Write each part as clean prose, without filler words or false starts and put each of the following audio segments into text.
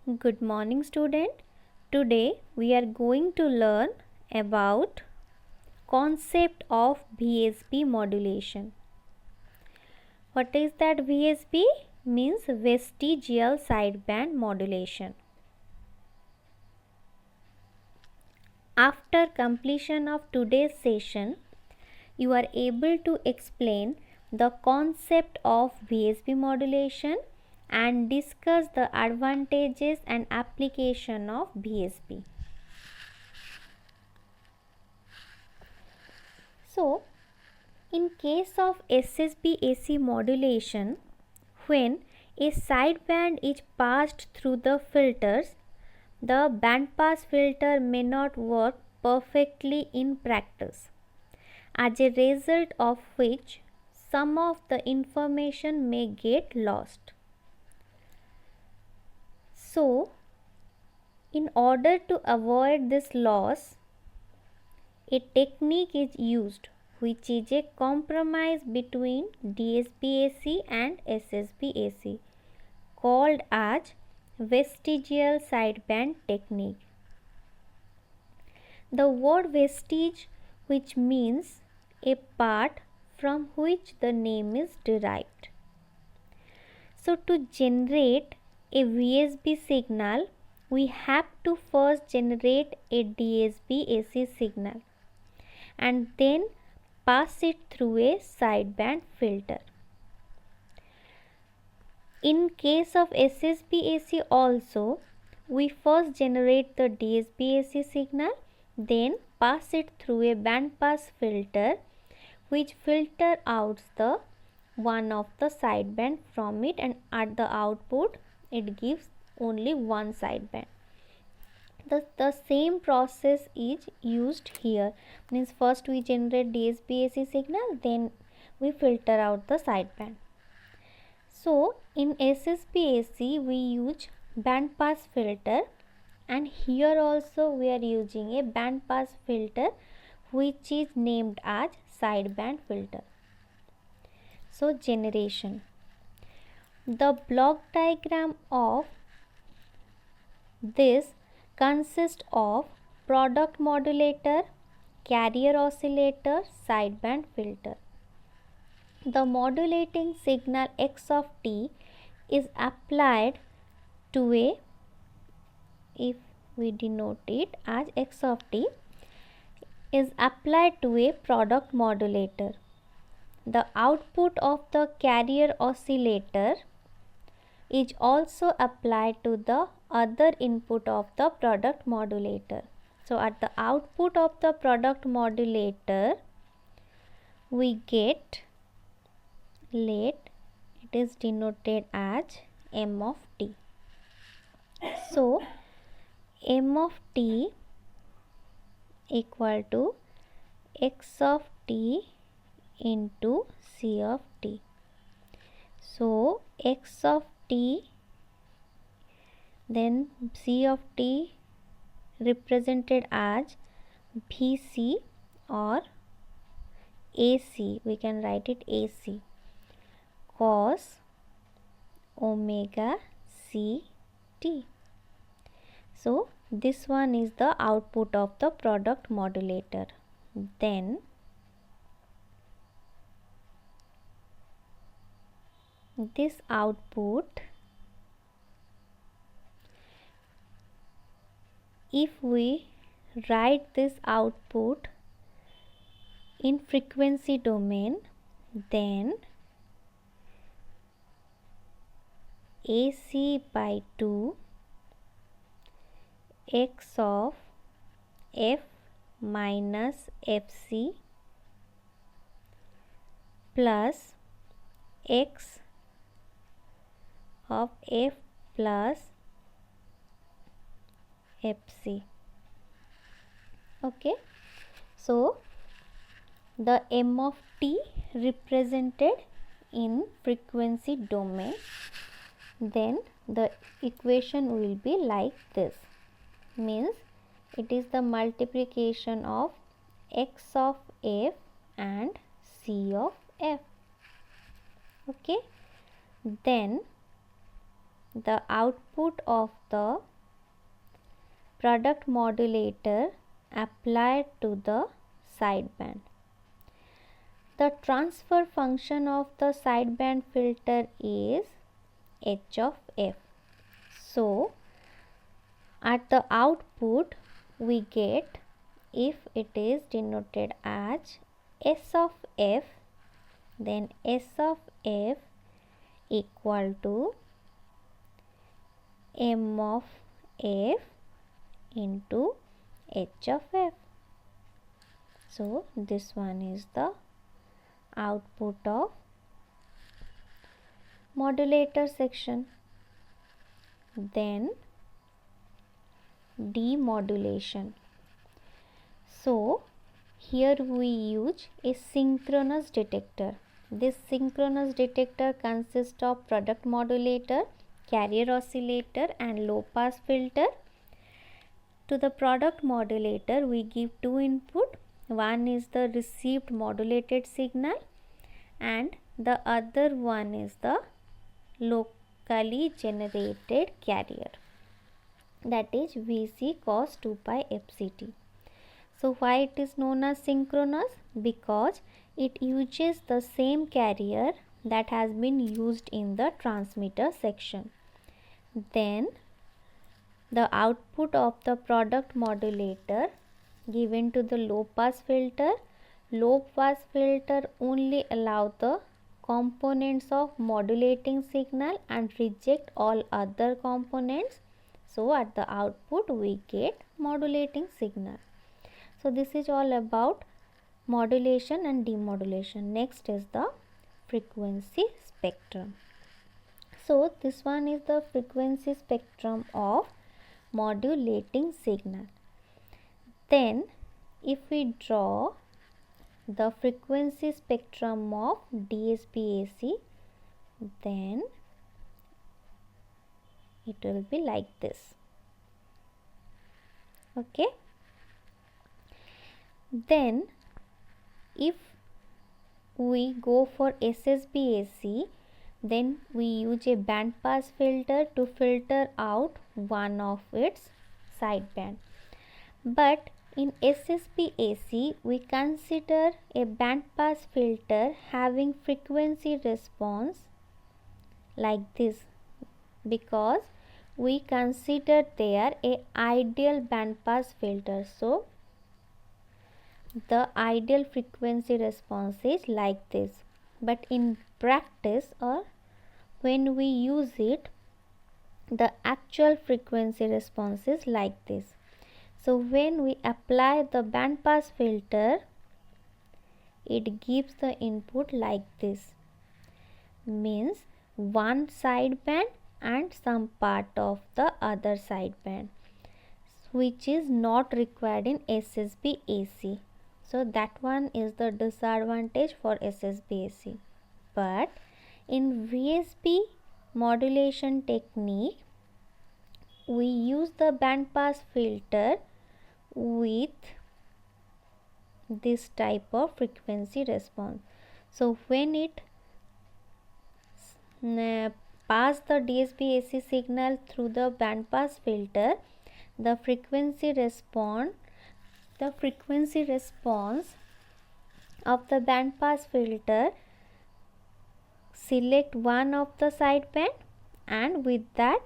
Good morning, student. Today we are going to learn about concept of VSB modulation. What is that VSB? Means vestigial sideband modulation. After completion of today's session, you are able to explain the concept of VSB modulation and discuss the advantages and application of VSB. So, in case of SSB AC modulation, when a sideband is passed through the filters, the bandpass filter may not work perfectly in practice, as a result of which some of the information may get lost. So, in order to avoid this loss, a technique is used which is a compromise between DSB-AC and SSB-AC called as vestigial sideband technique. The word vestige, which means a part from which the name is derived. So, to generate a VSB signal, we have to first generate a DSB-AC signal and then pass it through a sideband filter. In case of SSB-AC also, we first generate the DSB-AC signal, then pass it through a bandpass filter which filter out the one of the sideband from it, and at the output it gives only one sideband. The same process is used here. Means first we generate DSB-AC signal, then we filter out the sideband. So in SSB-AC we use bandpass filter, and here also we are using a bandpass filter which is named as sideband filter. So generation. The block diagram of this consists of product modulator, carrier oscillator, sideband filter. The modulating signal x of t is applied to a, if we denote it as x of t, is applied to a product modulator. The output of the carrier oscillator is also applied to the other input of the product modulator. So at the output of the product modulator we get, it is denoted as m of t. So m of t equal to x of t into c of t. So x of t, then c of t represented as Vc or AC, we can write it AC, cos omega c t. So this one is the output of the product modulator. Then this output, if we write this output in frequency domain, then AC by 2 x of f minus fc plus x of f plus fc. Okay, so the m of t represented in frequency domain, then the equation will be like this. Means it is the multiplication of x of f and c of f. Okay, then the output of the product modulator applied to the sideband. The transfer function of the sideband filter is h of f. So, at the output we get, if it is denoted as S of f, then S of f equal to m of f into h of f. So, this one is the output of modulator section. Then demodulation. So, here we use a synchronous detector. This synchronous detector consists of product modulator, carrier oscillator and low pass filter. To the product modulator we give two input. One is the received modulated signal and the other one is the locally generated carrier, that is Vc cos 2 pi fct. So, why it is known as synchronous? Because it uses the same carrier that has been used in the transmitter section. Then the output of the product modulator given to the low pass filter. Low pass filter only allow the components of modulating signal and reject all other components. So, at the output we get modulating signal. So, this is all about modulation and demodulation. Next is the frequency spectrum. So, this one is the frequency spectrum of modulating signal. Then, if we draw the frequency spectrum of DSP-AC, then it will be like this. Okay. Then, if we go for SSB-AC, then we use a band pass filter to filter out one of its sideband. But in SSB-AC, we consider a band pass filter having frequency response like this, because we consider there a ideal band pass filter. So, the ideal frequency response is like this. But in practice, or when we use it, the actual frequency response is like this. So, when we apply the band pass filter, it gives the input like this, means one sideband and some part of the other sideband, which is not required in SSB-AC. So, that one is the disadvantage for SSB-AC. But in VSB modulation technique, we use the band pass filter with this type of frequency response. So, when it pass the DSP-AC signal through the band pass filter, the frequency response of the band pass filter select one of the sideband, and with that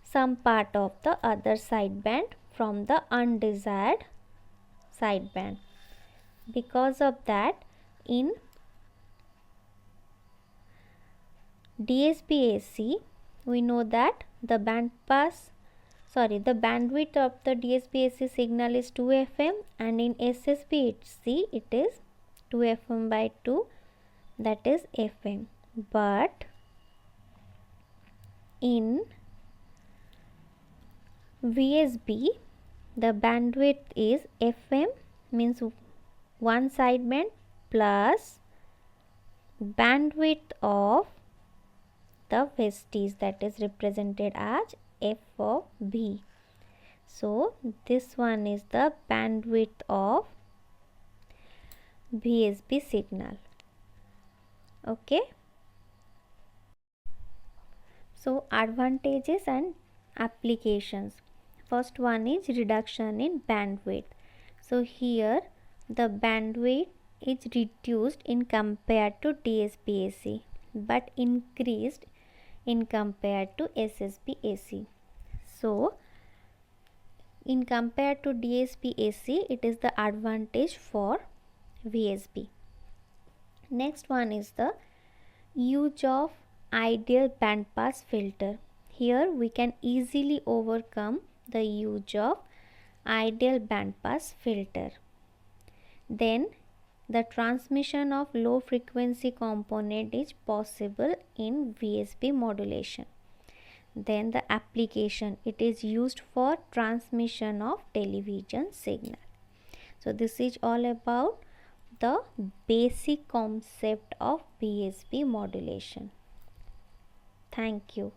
some part of the other sideband from the undesired sideband. Because of that, in DSP-AC, we know that the bandwidth of the DSP-AC signal is 2 FM, and in SSB-AC it is 2 FM by 2, that is FM. But in VSB, the bandwidth is FM, means one sideband plus bandwidth of the vestige, that is represented as F of B. So, this one is the bandwidth of VSB signal. Okay. So advantages and applications. First one is reduction in bandwidth. So here the bandwidth is reduced in compared to DSP-AC but increased in compared to SSP-AC. So in compared to DSP-AC, it is the advantage for VSB. Next one is the use of ideal bandpass filter. Here we can easily overcome the use of ideal bandpass filter. Then the transmission of low frequency component is possible in VSB modulation. Then the application, it is used for transmission of television signal. So this is all about the basic concept of VSB modulation. Thank you.